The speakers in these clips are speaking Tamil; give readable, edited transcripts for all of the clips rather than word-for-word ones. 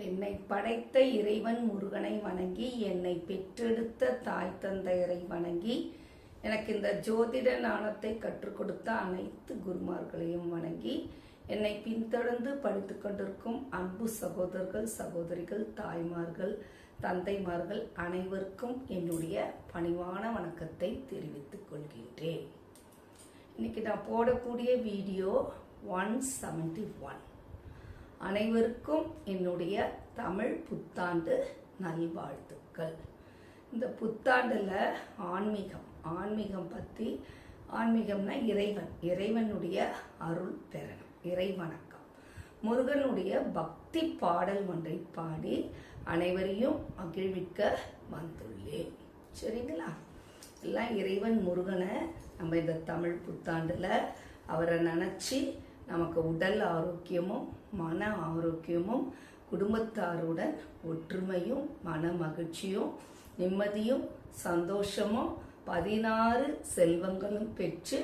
என்னை படைத்த இறைவன் முருகனை வணங்கி, என்னை பெற்றெடுத்த தாய் தந்தையரை வணங்கி, எனக்கு இந்த ஜோதிட ஞானத்தை கற்றுக் கொடுத்த அனைத்து குருமார்களையும் வணங்கி, என்னை பின்தொடர்ந்து படித்து கொண்டிருக்கும் அன்பு சகோதரர்கள், சகோதரிகள், தாய்மார்கள், தந்தைமார்கள் அனைவருக்கும் என்னுடைய பணிவான வணக்கத்தை தெரிவித்துக் கொள்கின்றேன். இன்னைக்கு நான் போடக்கூடிய வீடியோ 171. அனைவருக்கும் என்னுடைய தமிழ் புத்தாண்டு நல்வாழ்த்துக்கள். இந்த புத்தாண்டில் ஆன்மீகம் பற்றி, ஆன்மீகம்னா இறைவனுடைய அருள் பெறணும், இறைவணக்கம், முருகனுடைய பக்தி பாடல் ஒன்றை பாடி அனைவரையும் மகிழ்விக்க வந்துள்ளேன். சரிங்களா? எல்லாம் இறைவன் முருகனை நம்ம இந்த தமிழ் புத்தாண்டில் அவரை நினச்சி நமக்கு உடல் ஆரோக்கியமும் மன ஆரோக்கியமும் குடும்பத்தாருடன் ஒற்றுமையும் மன மகிழ்ச்சியும் நிம்மதியும் சந்தோஷமும் 16 செல்வங்களும் பெற்று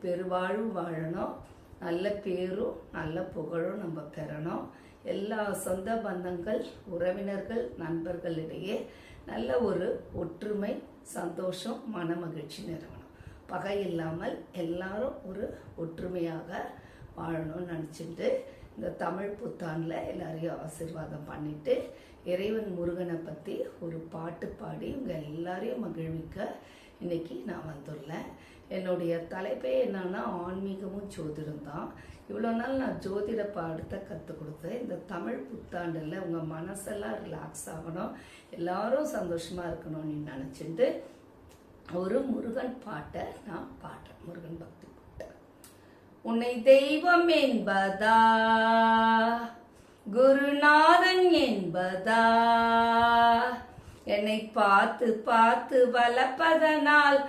பெருவாழ்வு வாழணும். நல்ல பேரும் நல்ல புகழும் நம்ம பெறணும். எல்லா சொந்த பந்தங்கள், உறவினர்கள், நண்பர்களிடையே நல்ல ஒரு ஒற்றுமை, சந்தோஷம், மன மகிழ்ச்சி நிறுவனம். பகை இல்லாமல் எல்லாரும் ஒரு ஒற்றுமையாக வாழணும்னு நினச்சிட்டு இந்த தமிழ் புத்தாண்டில் எல்லாரையும் ஆசீர்வாதம் பண்ணிட்டு இறைவன் முருகனை பற்றி ஒரு பாட்டு பாடி உங்கள் எல்லாரையும் மகிழ்விக்க இன்னைக்கு நான் வந்துள்ளேன். என்னுடைய தலைப்பே என்னன்னா ஆன்மீகமும் ஜோதிடம் தான். இவ்வளோ நாள் நான் ஜோதிட பாடத்தை கற்றுக் கொடுத்தேன். இந்த தமிழ் புத்தாண்டில் உங்கள் மனசெல்லாம் ரிலாக்ஸ் ஆகணும், எல்லாரும் சந்தோஷமாக இருக்கணும்னு நினச்சிட்டு ஒரு முருகன் பாட்டை நான் பாடுறேன். முருகன் பக்தி பாட்டை. உன்னை தெய்வம் என்பதா, குருநாதன் என்பதா, என்னை பார்த்து பார்த்து வளர்ப்பதனால்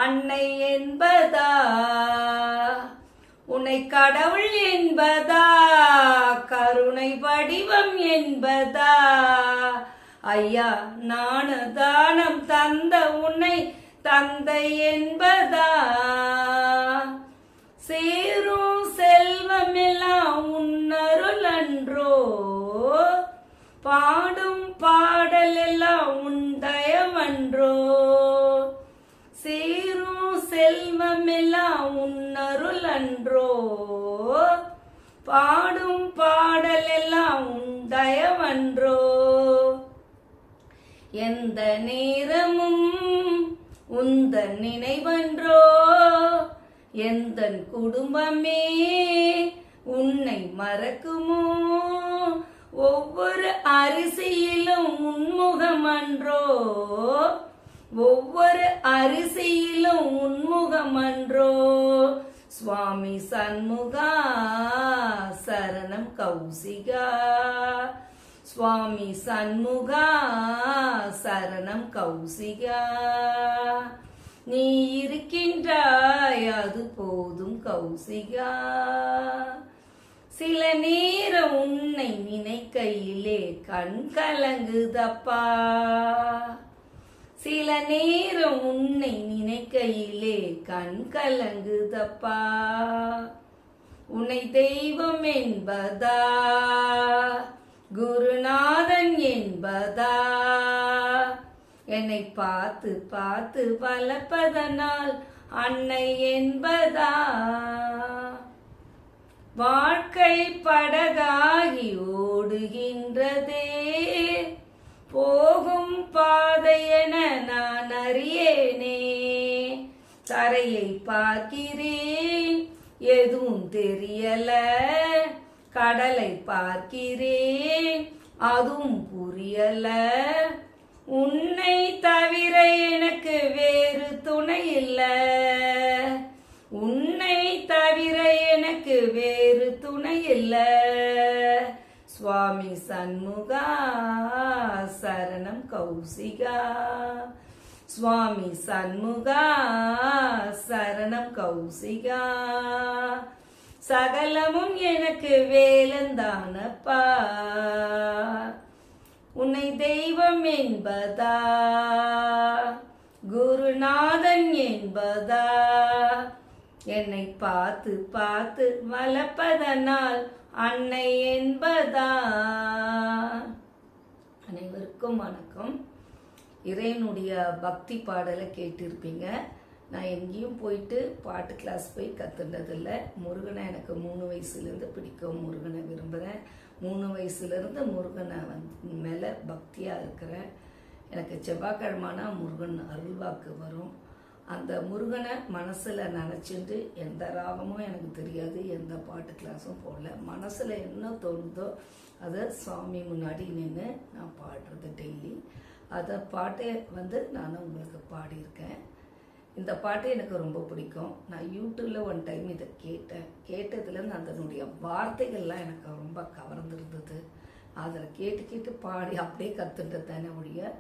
அன்னை என்பதா, உன்னை கடவுள் என்பதா, கருணை வடிவம் என்பதா, ஐயா நான தானம் தந்த உன்னை தந்தை என்பதா, சேரும் செல்வமெல்லாம் உன்னருள் அன்றோ, பாடும் பாடல் எல்லாம் உன் தயவன்றோ, சேரும் செல்வமெல்லாம் உன்னருள் அன்றோ, பாடும் பாடல் எல்லாம் உன் தயவன்றோ, எந்த நேரமும் உந்தன் நினைவன்றோ, எந்தன் குடும்பமே உன்னை மறக்குமோ, ஒவ்வொரு அரிசியிலும் உன்முகம் அன்றோ, ஒவ்வொரு அரிசியிலும் உன்முகம் அன்றோ, சுவாமி சண்முகா சரணம் கௌசிகா, சுவாமி சண்முகா சரணம் கௌசிகா, நீ இருக்கின்றாய் அது போதும் கௌசிகா, சில நேரம் உன்னை நினைக்கையிலே கண் கலங்குதப்பா, சில நேரம் உன்னை நினைக்கையிலே கண் கலங்குதப்பா, உன்னை தெய்வம் என்பதா, குருநாதன் என்பதா, என்னை பார்த்து பார்த்து வளர்ப்பதனால் அன்னை என்பதா, வாழ்க்கை படகாகி ஓடுகின்றதே, போகும் பாதை என நான் அறியேனே, தரையை பார்க்கிறேன் எதுவும் தெரியல, கடலை பார்க்கிறேன் அதுவும் புரியல, உன்னை தவிர எனக்கு வேறு துணை இல்ல, உன்னை தவிர எனக்கு வேறு துணை இல்ல, சுவாமி சண்முகா சரணம் கௌசிகா, சுவாமி சண்முகா சரணம் கௌசிகா, சகலமும் எனக்கு வேலந்தானப்பா, உன்னை தெய்வம் என்பதா, குருநாதன் என்பதா, என்னை பார்த்து பார்த்து வளர்ப்பதனால் அன்னை என்பதா. அனைவருக்கும் வணக்கம். இறைவனுடைய பக்தி பாடலை கேட்டிருப்பீங்க. நான் எங்கேயும் போயிட்டு பாட்டு கிளாஸ் போய் கற்றுனதில்லை. முருகனை எனக்கு 3 வயசுலேருந்து பிடிக்கும். முருகனை விரும்புகிறேன். 3 வயசுலேருந்து முருகனை மேலே பக்தியாக இருக்கிறேன். எனக்கு செவ்வாய்க்கிழமைனா முருகன் அருள்வாக்கு வரும். அந்த முருகனை மனசில் நினச்சிட்டு எந்த ராகமும் எனக்கு தெரியாது, எந்த பாட்டு கிளாஸும் போடல. மனசில் என்ன தோணுதோ அதை சுவாமி முன்னாடி நின்று நான் பாடுறது டெய்லி. அதை பாட்டை நான் உங்களுக்கு பாடியிருக்கேன். இந்த பாட்டு எனக்கு ரொம்ப பிடிக்கும். நான் யூடியூப்பில் ஒன் டைம் இதை கேட்டதுலேருந்து அதனுடைய வார்த்தைகள்லாம் எனக்கு ரொம்ப கவர்ந்துருந்தது. அதில் கேட்டு பாடி அப்படியே கற்றுட்டது தானே ஒழிய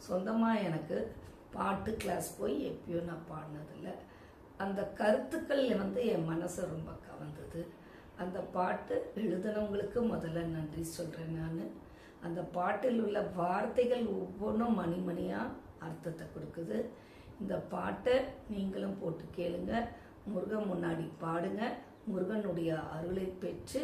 சொந்தமாக எனக்கு பாட்டு கிளாஸ் போய் எப்பயும் நான் பாடினதில்லை. அந்த கருத்துக்கள் என் மனசை ரொம்ப கவர்ந்தது. அந்த பாட்டு எழுதினவங்களுக்கு முதல்ல நன்றி சொல்கிறேன். நான் அந்த பாட்டில் உள்ள வார்த்தைகள் ஒவ்வொன்றும் மணிமணியாக அர்த்தத்தை கொடுக்குது. இந்த பாட்டை நீங்களும் போட்டு கேளுங்க. முருகன் முன்னாடி பாடுங்க. முருகனுடைய அருளை பெற்று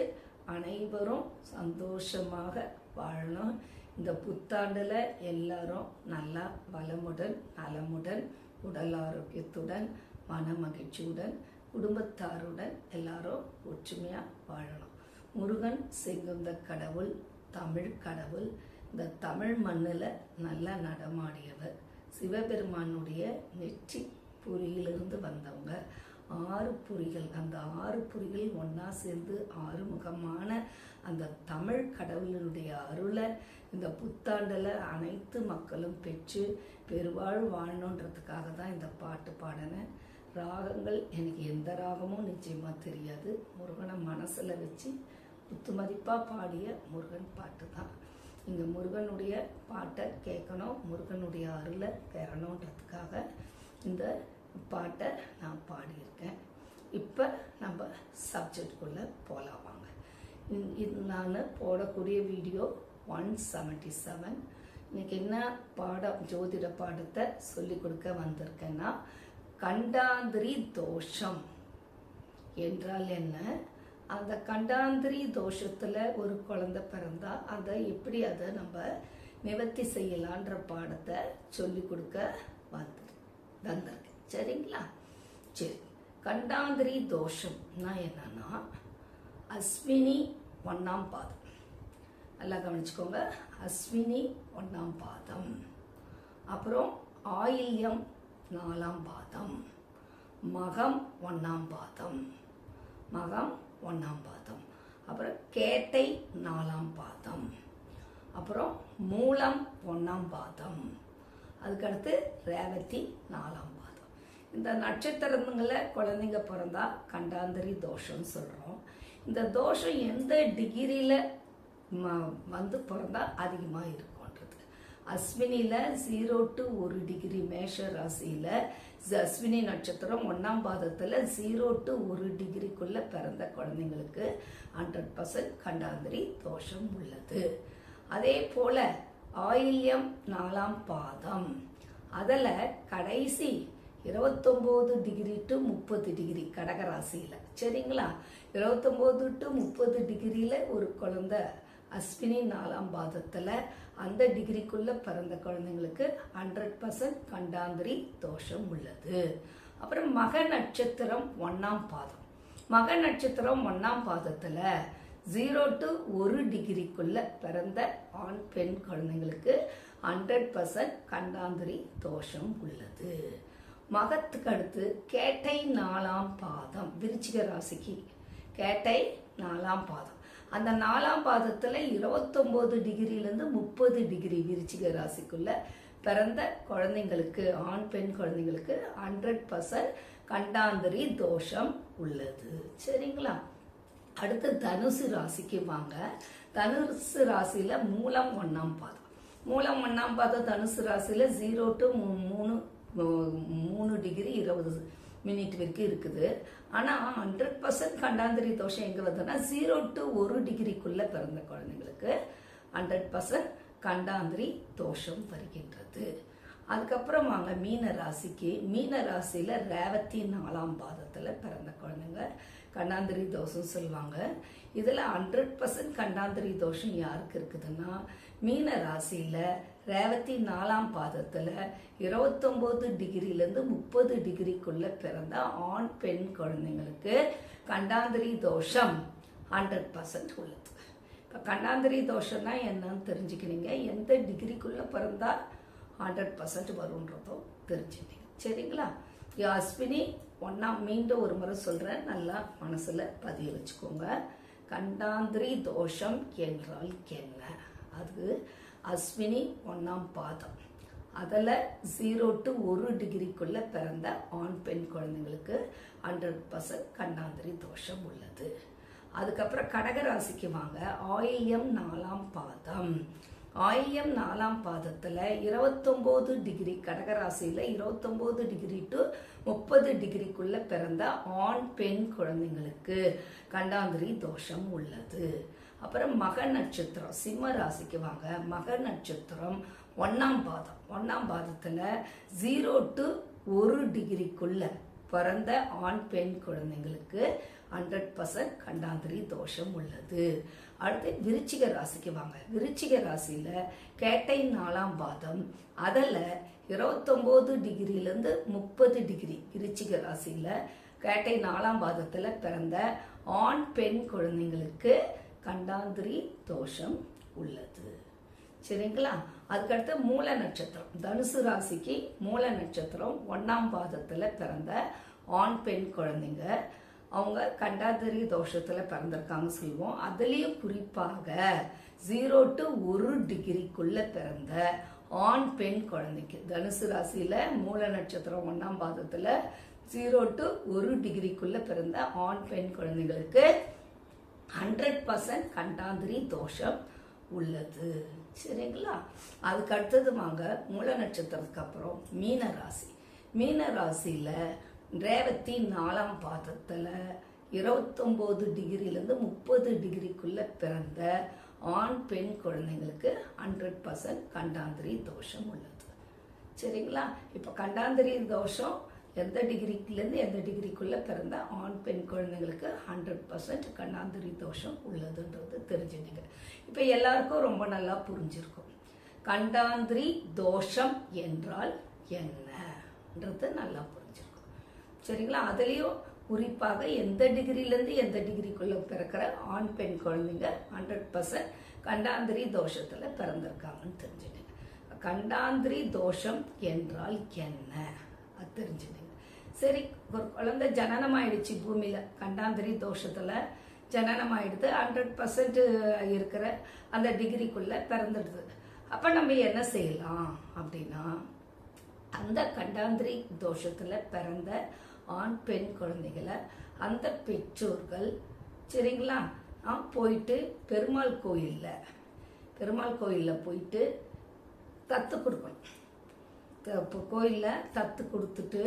அனைவரும் சந்தோஷமாக வாழணும். இந்த புத்தாண்டில் எல்லாரும் நல்லா வளமுடன் நலமுடன் உடல் ஆரோக்கியத்துடன் மன மகிழ்ச்சியுடன் குடும்பத்தாருடன் எல்லாரும் ஒற்றுமையாக வாழணும். முருகன் செங்குந்த கடவுள், தமிழ் கடவுள். இந்த தமிழ் மண்ணில் நல்லா நடமாடியவர். சிவபெருமானுடைய நெற்றி புரியிலிருந்து வந்தவங்க. 6 புரிகள், அந்த 6 புரிகள் ஒன்றா சேர்ந்து ஆறுமுகமான அந்த தமிழ் கடவுளினுடைய அருளை இந்த புத்தாண்டில் அனைத்து மக்களும் பெற்று பெருவாழ் வாழணுன்றதுக்காக தான் இந்த பாட்டு பாடினேன். ராகங்கள் எனக்கு எந்த ராகமும் நிச்சயமாக தெரியாது. முருகனை மனசில் வச்சு குத்துமதிப்பாக பாடிய முருகன் பாட்டு தான். இங்கே முருகனுடைய பாட்டை கேட்கணும், முருகனுடைய அருளை பெறணுன்றதுக்காக இந்த பாட்டை நான் பாடியிருக்கேன். இப்போ நம்ம சப்ஜெக்டுக்குள்ளே போகலாம் வாங்க. இது நான் போடக்கூடிய வீடியோ 177. இன்னைக்கு என்ன ஜோதிட பாடத்தை சொல்லி கொடுக்க வந்திருக்கேன்னா, கண்டாந்திரி தோஷம் என்றால் என்ன, அந்த கண்டாந்திரி தோஷத்தில் ஒரு குழந்தை பிறந்தா அதை எப்படி அதை நம்ம நிவர்த்தி செய்யலான்ற பாடத்தை சொல்லி கொடுக்க வந்திருக்கேன். சரிங்களா? சரி, கண்டாந்திரி தோஷம்னா என்னன்னா, அஸ்வினி 1ஆம் பாதம், நல்லா கவனிச்சுக்கோங்க. அஸ்வினி 1ஆம் பாதம், அப்புறம் ஆயில்யம் 4ஆம் பாதம், மகம் 1ஆம் பாதம், மகம் 1ஆம் பாதம், அப்புறம் கேட்டை 4ஆம் பாதம், அப்புறம் மூலம் 1ஆம் பாதம், அதுக்கடுத்து ரேவதி 4ஆம் பாதம். இந்த நட்சத்திரங்களை குழந்தைங்க பிறந்தா கண்டாந்திரி தோஷம்னு சொல்கிறோம். இந்த தோஷம் எந்த டிகிரியில் பிறந்தா அதிகமாக இருக்கும்ன்றது. அஸ்வினியில் 0 to 1 டிகிரி, மேஷ ராசியில் அஸ்வினி நட்சத்திரம் 1ஆம் பாதத்தில் 0 to 1 டிகிரிக்குள்ளே பிறந்த குழந்தைங்களுக்கு 100% கண்டாந்திரி தோஷம் உள்ளது. அதே போல் ஆயில்யம் 4ஆம் பாதம், அதில் கடைசி 29 டிகிரி டு 30 டிகிரி கடகராசியில், சரிங்களா? 29 to 30 டிகிரியில் ஒரு குழந்தை அஸ்வினி 4ஆம் பாதத்தில் அந்த டிகிரிக்குள்ளே பிறந்த குழந்தைங்களுக்கு 100% கண்டாந்திரி தோஷம் உள்ளது. அப்புறம் மக நட்சத்திரம் 1ஆம் பாதம், மக நட்சத்திரம் 1ஆம் பாதத்தில் 0 to 1 டிகிரிக்குள்ளே பிறந்த ஆண் பெண் குழந்தைங்களுக்கு 100% கண்டாந்திரி தோஷம் உள்ளது. மகத்துக்கு அடுத்து கேட்டை 4ஆம் பாதம், விருச்சிக ராசிக்கு கேட்டை 4ஆம் பாதம். அந்த 4ஆம் பாதத்தில் 29 டிகிரியிலேருந்து 30 டிகிரி விருச்சிக ராசிக்குள்ள பிறந்த குழந்தைங்களுக்கு, ஆண் பெண் குழந்தைங்களுக்கு 100% கண்டாந்திரி தோஷம் உள்ளது. சரிங்களா? அடுத்து தனுசு ராசிக்கு வாங்க. தனுசு ராசியில் மூலம் 1ஆம் பாதம், மூலம் 1ஆம் பாதம் தனுசு ராசியில் 0 to 3 டிகிரி 20 மினிட் வரைக்கும் இருக்குது. ஆனால் 100% கண்டாந்திரி தோஷம் எங்கே வருதுன்னா 0 to 1 டிகிரிக்குள்ளே பிறந்த குழந்தைங்களுக்கு 100% கண்டாந்திரி தோஷம் வருகின்றது. அதுக்கப்புறம் வாங்க மீன ராசிக்கு. மீன ராசியில ரேவதி 4ஆம் பாதத்துல பிறந்த குழந்தைங்க கண்டாந்திரி தோஷம் சொல்லுவாங்க. இதுல 100% கண்டாந்திரி தோஷம் யாருக்கு இருக்குதுன்னா, மீன ராசியில ரேவதி 4ஆம் பாதத்துல 29 டிகிரிலேருந்து 30 டிகிரிக்குள்ள பிறந்த ஆண் பெண் குழந்தைங்களுக்கு கண்டாந்திரி தோஷம் 100% உள்ளது. இப்போ கண்டாந்திரி தோஷம்னா என்னன்னு தெரிஞ்சுக்கிறீங்க. எந்த டிகிரிக்குள்ள பிறந்தா 100% வரும்ன்றதும் தெரிஞ்சுக்கிங்க. சரிங்களா? அஸ்வினி மீண்டும் ஒரு முறை சொல்றேன், நல்லா மனசுல பதிய வச்சுக்கோங்க. கண்டாந்திரி தோஷம் என்றால் என்ன? அது அஸ்வினி 1ஆம் பாதம். அதில் 0 to 1 டிகிரிக்குள்ள பிறந்த ஆண் பெண் குழந்தைங்களுக்கு 100% கண்டாந்திரி தோஷம் உள்ளது. அதுக்கப்புறம் கடகராசிக்கு வாங்க. ஆயில்யம் 4ஆம் பாதம். ஆயில்யம் 4ஆம் பாதத்துல 29 டிகிரி, கடகராசியில 29 டிகிரி டு 30 டிகிரிக்குள்ள பிறந்த ஆண் பெண் குழந்தைங்களுக்கு கண்டாந்திரி தோஷம் உள்ளது. அப்புறம் மக நட்சத்திரம் சிம்ம ராசிக்கு வாங்க. மக நட்சத்திரம் 1ஆம் பாதம். 1ஆம் பாதத்துல 0 to 1 டிகிரிக்குள்ள பிறந்த ஆண் பெண் குழந்தைங்களுக்கு 100% கண்டாந்திரி தோஷம் உள்ளது. அடுத்து விருச்சிக ராசிக்கு வாங்க. விருச்சிக ராசியில கேட்டை 4ஆம் பாதம். அதில் 29 டிகிரிலேருந்து 30 டிகிரி விருச்சிக ராசியில கேட்டை 4ஆம் பாதத்துல பிறந்த ஆண் பெண் குழந்தைங்களுக்கு கண்டாந்திரி தோஷம் உள்ளது. சரிங்களா? அதுக்கடுத்து மூல நட்சத்திரம் தனுசு ராசிக்கு மூல நட்சத்திரம் 1ஆம் பாதத்துல பிறந்த ஆண் பெண் குழந்தைங்க அவங்க கண்டாந்திரி தோஷத்துல பிறந்திருக்காங்க சொல்லுவோம். அதுலயும் குறிப்பாக 0 to 1 டிகிரிக்குள்ள பிறந்த ஆண் பெண் குழந்தைக்கு தனுசு ராசியில மூல நட்சத்திரம் 1ஆம் பாதத்துல 0 to 1 டிகிரிக்குள்ள பிறந்த ஆண் பெண் குழந்தைகளுக்கு 100% கண்டாந்திரி தோஷம் உள்ளது. சரிங்களா? அதுக்கு அடுத்தது வாங்க மூல நட்சத்திரத்துக்கு அப்புறம் மீன ராசி. மீன ராசியில ரேவதி 4ஆம் பாதத்துல 29 டிகிரிலேருந்து 30 டிகிரிக்குள்ள பிறந்த ஆண் பெண் குழந்தைங்களுக்கு 100% கண்டாந்திரி தோஷம் உள்ளது. சரிங்களா? இப்போ கண்டாந்திரி தோஷம் எந்த டிகிரிலேருந்து எந்த டிகிரிக்குள்ள பிறந்த ஆண் பெண் குழந்தைங்களுக்கு 100% கண்டாந்திரி தோஷம் உள்ளதுன்றது தெரிஞ்சுடுங்க. இப்போ எல்லாருக்கும் ரொம்ப நல்லா புரிஞ்சிருக்கும். கண்டாந்திரி தோஷம் என்றால் என்னன்றது நல்லா புரிஞ்சிருக்கும். சரிங்களா? அதுலேயும் குறிப்பாக எந்த டிகிரிலேருந்து எந்த டிகிரிக்குள்ள பிறக்கிற ஆண் பெண் குழந்தைங்க 100% கண்டாந்திரி தோஷத்துல பிறந்திருக்காங்கன்னு தெரிஞ்சுடுங்க. கண்டாந்திரி தோஷம் என்றால் என்ன அது தெரிஞ்சுடுங்க. சரி, ஒரு குழந்தை ஜனனம் ஆயிடுச்சு, பூமியில கண்டாந்திரி தோஷத்துல ஜனனம் ஆயிடுது, 100% இருக்கிற அந்த டிகிரிக்குள்ள பிறந்துடுது. அப்ப நம்ம என்ன செய்யலாம் அப்படின்னா, அந்த கண்டாந்திரி தோஷத்துல பிறந்த ஆண் பெண் குழந்தைகளை அந்த பெற்றோர்கள் சரிங்களா போயிட்டு பெருமாள் கோயில்ல போயிட்டு தத்து கொடுக்கணும். கோயிலில் தத்து கொடுத்துட்டு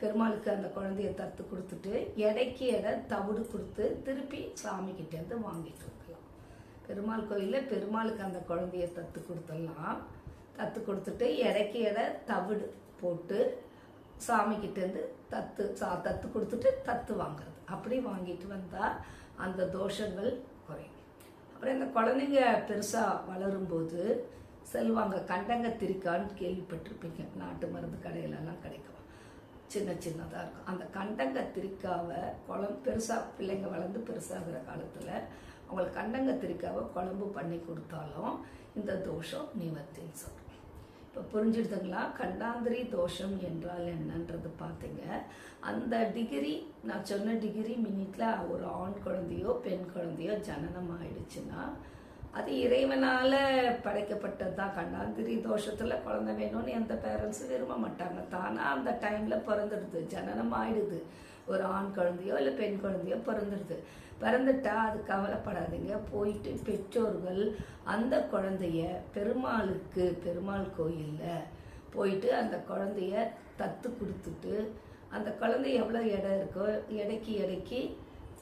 பெருமாளுக்கு அந்த குழந்தைய தத்து கொடுத்துட்டு எடைக்கு எடை தவிடு கொடுத்து திருப்பி சாமி கிட்டேருந்து வாங்கிட்டு இருக்கலாம். பெருமாள் கோயிலில் பெருமாளுக்கு அந்த குழந்தைய தத்து கொடுத்துடலாம். தத்து கொடுத்துட்டு எடைக்கு எடை தவிடு போட்டு சாமி கிட்டேருந்து தத்து கொடுத்துட்டு தத்து வாங்குறது. அப்படி வாங்கிட்டு வந்தால் அந்த தோஷங்கள் குறையும். அப்புறம் இந்த குழந்தைங்க பெருசாக வளரும்போது செல்வாங்க கண்டங்கத்திரிக்கான்னு கேள்விப்பட்டிருப்பீங்க. நாட்டு மருந்து கடையிலெல்லாம் கிடைக்கும், சின்னதாக இருக்கும். அந்த கண்டங்கத்திரிக்காவை பெருசாக பிள்ளைங்க வளர்ந்து பெருசாகிற காலத்தில் அவங்களுக்கு கண்டங்கத்திரிக்காவை குழம்பு பண்ணி கொடுத்தாலும் இந்த தோஷம் நிவர்த்தின்னு சொல்கிறோம். இப்போ புரிஞ்சுடுதுங்களா? கண்டாந்திரி தோஷம் என்றால் என்னன்றது பார்த்தீங்க. அந்த டிகிரி நான் சொன்ன டிகிரி மினிட்ல ஒரு ஆண் குழந்தையோ பெண் குழந்தையோ ஜனனம் ஆயிடுச்சுன்னா அது இறைவனால படைக்கப்பட்டது தான். கண்டாந்திரி தோஷத்துல குழந்தை வேணும்னு எந்த பேரண்ட்ஸும் விரும்ப மாட்டாங்க. தானா அந்த டைம்ல பிறந்துடுது, ஜனனம் ஆயிடுது. ஒரு ஆண் குழந்தையோ இல்லை பெண் குழந்தையோ பிறந்துட்டா அது கவலைப்படாதீங்க. போயிட்டு பெற்றோர்கள் அந்த குழந்தைய பெருமாள் கோயில்ல போயிட்டு அந்த குழந்தைய தத்து கொடுத்துட்டு அந்த குழந்தை எவ்வளோ எடை இருக்கோ எடைக்கு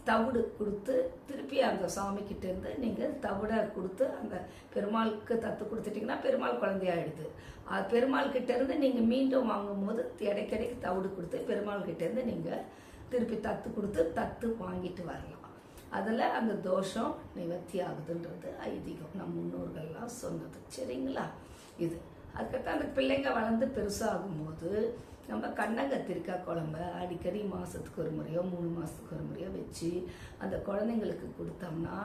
தவிடு கொடுத்து திருப்பி அந்த சாமிக்கிட்ட இருந்து நீங்கள் தவிடை கொடுத்து அந்த பெருமாளுக்கு தத்து கொடுத்துட்டிங்கன்னா பெருமாள் குழந்தையாயிடுது. அது பெருமாள் கிட்ட இருந்து நீங்கள் மீண்டும் வாங்கும்போது இடைக்கிடைக்கு தவிடு கொடுத்து பெருமாள் கிட்ட இருந்து நீங்கள் திருப்பி தத்து கொடுத்து தத்து வாங்கிட்டு வரலாம். அதில் அந்த தோஷம் நிவர்த்தி ஆகுதுன்றது ஐதீகம், நம் முன்னோர்கள்லாம் சொன்னது. சரிங்களா? இது அதுக்கடுத்து அந்த பிள்ளைங்க வளர்ந்து பெருசாகும்போது நம்ம கண்டங்கத்திரிக்காய் குழம்ப அடிக்கடி மாதத்துக்கு ஒரு முறையோ 3 மாதத்துக்கு ஒரு முறையோ வச்சு அந்த குழந்தைங்களுக்கு கொடுத்தோம்னா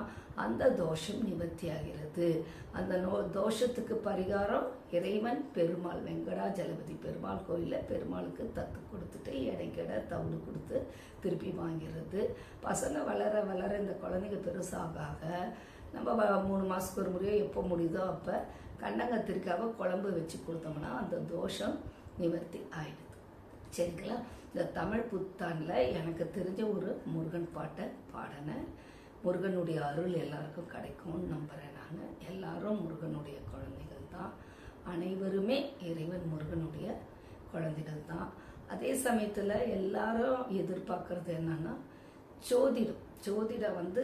அந்த தோஷம் நிவர்த்தி ஆகிறது. அந்த தோஷத்துக்கு பரிகாரம் இறைவன் பெருமாள் வெங்கடாஜலபதி பெருமாள் கோயிலில் பெருமாளுக்கு தத்து கொடுத்துட்டு இடைக்கிட தவிடு கொடுத்து திருப்பி வாங்கிறது. பசங்க வளர வளர இந்த குழந்தைங்க பெருசாக நம்ம 3 மாதத்துக்கு ஒரு முறையோ எப்போ முடியுதோ அப்போ கண்டங்கத்திரிக்காவை குழம்பு வச்சு கொடுத்தோம்னா அந்த தோஷம் நிவர்த்தி ஆயிடுது. சரிங்களா? இந்த தமிழ் புத்தாண்டில் எனக்கு தெரிஞ்ச ஒரு முருகன் பாட்டை பாடினேன். முருகனுடைய அருள் எல்லாருக்கும் கிடைக்கும்னு நம்புகிறேன். நான் எல்லாரும் முருகனுடைய குழந்தைகள் தான், அனைவருமே இறைவன் முருகனுடைய குழந்தைகள் தான். அதே சமயத்தில் எல்லாரும் எதிர்பார்க்கறது என்னன்னா ஜோதிடம் வந்து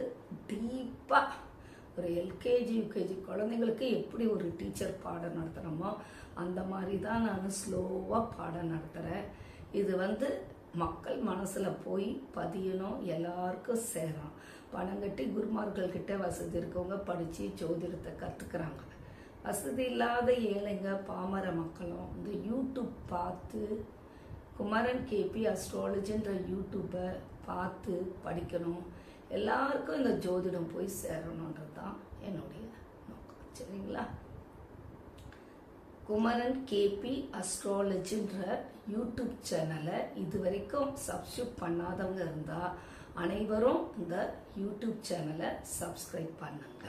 டீப்பாக ஒரு எல்கேஜி யூகேஜி குழந்தைங்களுக்கு எப்படி ஒரு டீச்சர் பாடம் நடத்துகிறோமோ அந்த மாதிரி தான் நான் ஸ்லோவாக பாடம் நடத்துகிறேன். இது வந்து மக்கள் மனசில் போய் பதியணும், எல்லாருக்கும் சேரும். பணம் கட்டி குருமார்கள்கிட்ட வசதி இருக்கவங்க படித்து ஜோதிடத்தை கற்றுக்குறாங்க. வசதி இல்லாத ஏழைங்க பாமர மக்களும் இந்த யூடியூப் பார்த்து குமரன் கேபி அஸ்ட்ராலஜின்ற யூடியூப்பை பார்த்து படிக்கணும். எல்லாருக்கும் இந்த ஜோதிடம் போய் சேரணுன்றது தான் என்னுடைய நோக்கம். சரிங்களா? குமரன் கேபி அஸ்ட்ராலஜின்ற யூடியூப் சேனலை இது வரைக்கும் சப்ஸ்கிரைப் பண்ணாதவங்க இருந்தால் அனைவரும் இந்த யூடியூப் சேனலை சப்ஸ்கிரைப் பண்ணுங்க.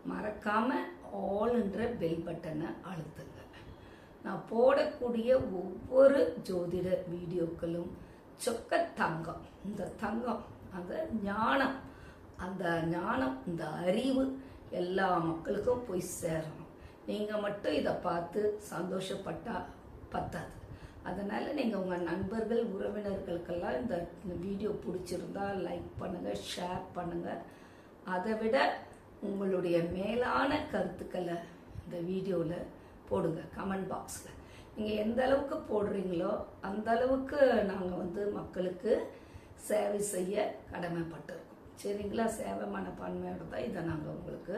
மறக்காம ஆல்ன்ற பெல் பட்டனை அழுத்துங்க. நான் போடக்கூடிய ஒவ்வொரு ஜோதிட வீடியோக்களும் சொக்க தங்கம். இந்த தங்கம் அந்த ஞானம், இந்த அறிவு எல்லா மக்களுக்கும் போய் சேரணும். நீங்கள் மட்டும் இதை பார்த்து சந்தோஷப்பட்டா பத்தாது. அதனால் நீங்கள் உங்கள் நண்பர்கள் உறவினர்களுக்கெல்லாம் இந்த வீடியோ பிடிச்சிருந்தா லைக் பண்ணுங்கள், ஷேர் பண்ணுங்கள். அதை விட உங்களுடைய மேலான கருத்துக்களை இந்த வீடியோவில் போடுங்க கமெண்ட் பாக்ஸில். நீங்கள் எந்த அளவுக்கு போடுறீங்களோ அந்த அளவுக்கு நாங்கள் வந்து மக்களுக்கு சேவை செய்ய கடமைப்பட்டிருக்கோம். சரிங்களா? சேவை மனப்பான்மையோட தான் இதை நாங்கள் உங்களுக்கு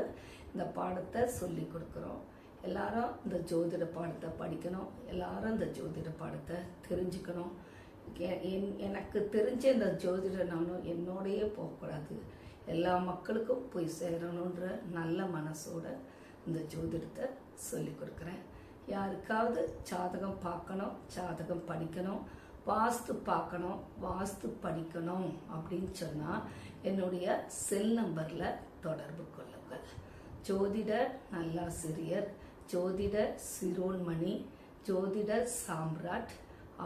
இந்த பாடத்தை சொல்லி கொடுக்குறோம். எல்லாரும் இந்த ஜோதிட பாடத்தை படிக்கணும், எல்லாரும் இந்த ஜோதிட பாடத்தை தெரிஞ்சுக்கணும். எனக்கு தெரிஞ்ச இந்த ஜோதிட நானும் என்னோடையே போகக்கூடாது, எல்லா மக்களுக்கும் போய் சேரணுன்ற நல்ல மனசோட இந்த ஜோதிடத்தை சொல்லி கொடுக்குறேன். யாருக்காவது ஜாதகம் பார்க்கணும், ஜாதகம் படிக்கணும், வாஸ்து பார்க்கணும், வாஸ்து படிக்கணும் அப்படின்னு சொன்னால் என்னுடைய செல் நம்பரில் தொடர்பு கொள்ளுங்கள். ஜோதிட நல்லாசிரியர், ஜோதிட சிரோன்மணி, ஜோதிட சாம்ராட்,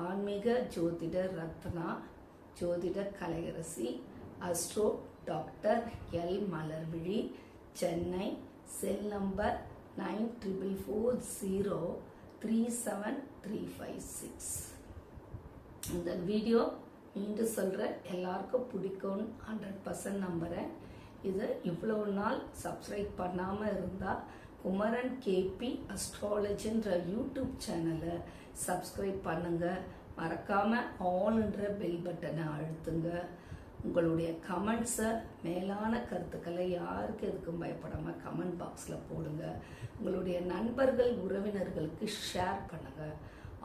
ஆன்மீக ஜோதிட ரத்னா, ஜோதிட Kalaiyarasi, astro doctor L Malarvizhi, Chennai. Cell number 9440373556. இந்த வீடியோ மீண்டும் சொல்கிறேன், எல்லாருக்கும் பிடிக்கும்னு 100% நம்புகிறேன். இது இவ்வளவு நாள் சப்ஸ்கிரைப் பண்ணாமல் இருந்தால் குமரன் கேபி அஸ்ட்ராலஜின்ற யூடியூப் சேனலை சப்ஸ்கிரைப் பண்ணுங்க. மறக்காமல் ஆல்ன்ற பெல் பட்டனை அழுத்துங்க. உங்களுடைய கமெண்ட்ஸை, மேலான கருத்துக்களை யாருக்கு எதுக்கும் பயப்படாமல் கமெண்ட் பாக்ஸில் போடுங்க. உங்களுடைய நண்பர்கள் உறவினர்களுக்கு ஷேர் பண்ணுங்கள்,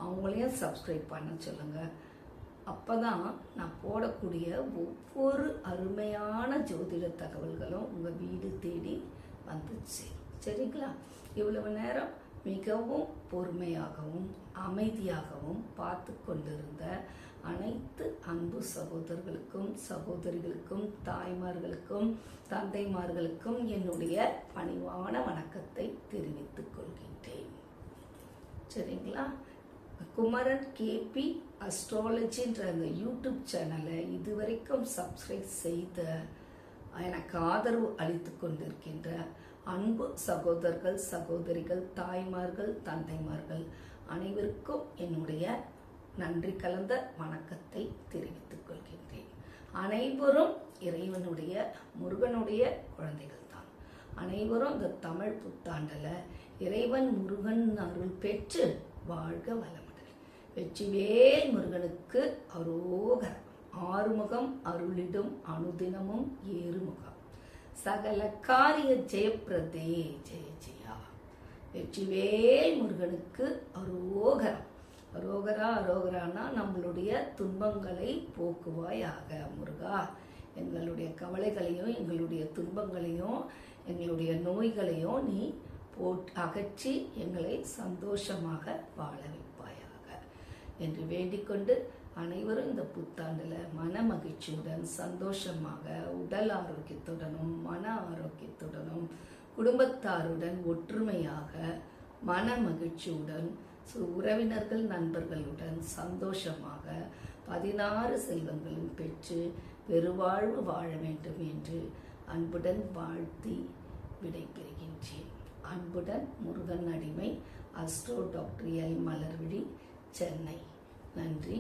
அவங்களையும் சப்ஸ்கிரைப் பண்ண சொல்லுங்கள். அப்போ தான் நான் போடக்கூடிய ஒவ்வொரு அருமையான ஜோதிட தகவல்களும் உங்கள் வீடு தேடி வந்துச்சு. சரிங்களா? இவ்வளவு நேரம் மிகவும் பொறுமையாகவும் அமைதியாகவும் பார்த்து கொண்டிருந்த அனைத்து அன்பு சகோதரர்களுக்கும் சகோதரிகளுக்கும் தாய்மார்களுக்கும் தந்தைமார்களுக்கும் என்னுடைய பணிவான வணக்கத்தை தெரிவித்துக் கொள்கின்றேன். சரிங்களா? குமரன் கேபி அஸ்ட்ராலஜின்ற அந்த யூடியூப் சேனலை இதுவரைக்கும் சப்ஸ்கிரைப் செய்த எனக்கு ஆதரவு அளித்து கொண்டிருக்கின்ற அன்பு சகோதரர்கள் சகோதரிகள் தாய்மார்கள் தந்தைமார்கள் அனைவருக்கும் என்னுடைய நன்றி கலந்த வணக்கத்தை தெரிவித்துக் கொள்கின்றேன். அனைவரும் இறைவனுடைய முருகனுடைய குழந்தைகள் தான். அனைவரும் இந்த தமிழ் புத்தாண்டில் இறைவன் முருகன் அருள் பெற்று வாழ்க வளமுடன். வெற்றிவேல் முருகனுக்கு அரோகரம். ஆறுமுகம் அருளிடும் அனுதினமும் ஏறுமுகம். சகல காரிய ஜெயப்பிரதே ஜெய ஜெயா. வெற்றிவேல் முருகனுக்கு அரோகரம். அரோகரா அரோகரானா நம்மளுடைய துன்பங்களை போக்குவாயாக முருகா. எங்களுடைய கவலைகளையும் எங்களுடைய துன்பங்களையும் எங்களுடைய நோய்களையும் நீ அகற்றி எங்களை சந்தோஷமாக வாழ வைப்பாயாக என்று வேண்டிக்கொண்டு அனைவரும் இந்த புத்தாண்டில் மன மகிழ்ச்சியுடன் சந்தோஷமாக உடல் ஆரோக்கியத்துடனும் மன ஆரோக்கியத்துடனும் குடும்பத்தாருடன் ஒற்றுமையாக மன மகிழ்ச்சியுடன் உறவினர்கள் நண்பர்களுடன் சந்தோஷமாக 16 செல்வங்களும் பெற்று பெருவாழ்வு வாழ வேண்டும் என்று அன்புடன் வாழ்த்தி விடைபெறுகின்றேன். அன்புடன் முருகன் அடிமை. Astro doctor L Malarvizhi, Chennai. நன்றி.